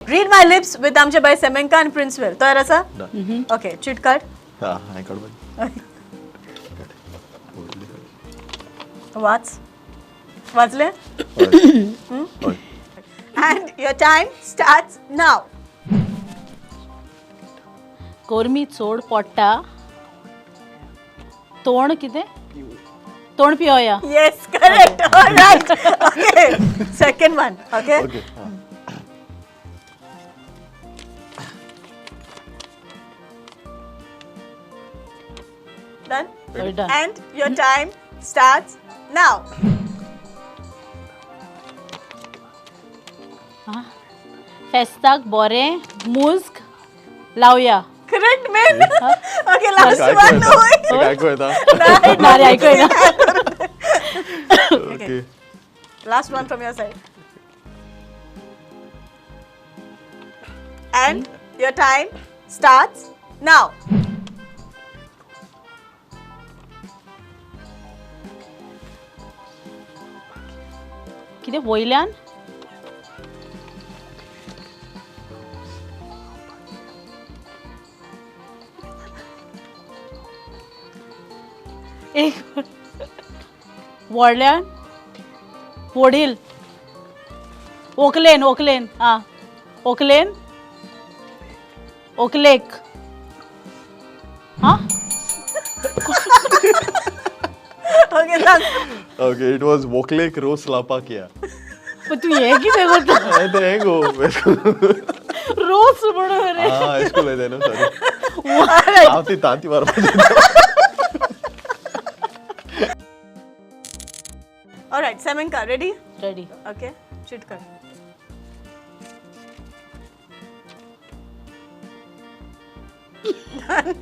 Read my lips with आमचे bye सेमेंका आणि प्रिन्सवेल तयार असा ओके चिट कार्ड हा हाय काढ बाई. वाच वाचले होय. And your time starts now कोरमी चोड पडटा तोंड कितें तोंड पियोया yes correct alright okay second one okay okay हा. Done done and your time starts now. फेस्ताक बरें मुस्क लावया Correct, man. Okay, last काय one. ऐकू येता? ऐकू येता? ना रे ऐकू येना okay Last one from your side. And your time starts now. कितें वयल्यान एक व्हडल्यान वडील ओकलेन ओकलेन आं ओकलेन ओकलेक हां Okay, done. Okay it was वोकलेक रोस लापा किया. पण तू हे कितें करता हाय ते हेंगो रोज म्हणून रे हा स्कूल आहे न्हू सॉरी हांव ती तांती मारपाची. All right, Semenka, ready? Ready Okay, chit kar. Done.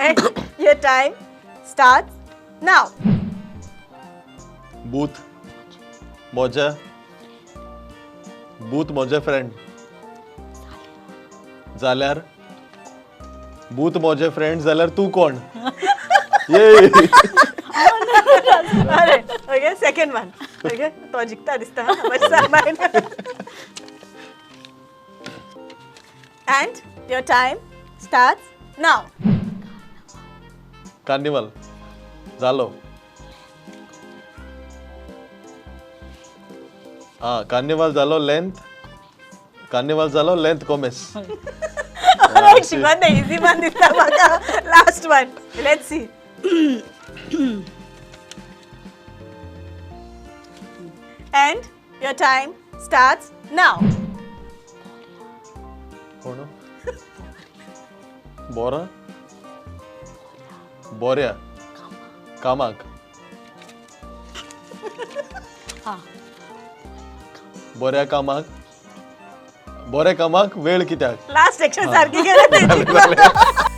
And your time starts now. Booth मोजे फ्रेंड जाल्यार बूथ मोजे फ्रेंड जाल्यार तू कोण ये Alright, okay, second one. Okay, तो जिंकता दिसता बच्चा mine. And your time starts now. Carnival जालो. हा कार्निवल जालो length कोमेस. Alright, Shivan, the easy one दिसता म्हाका. Last one. Let's see. And your time starts now. कोण बोरा बोऱ्या कामाक हां बोऱ्या कामाक वेळ कित्याक Last section सारखी केलं त्याची.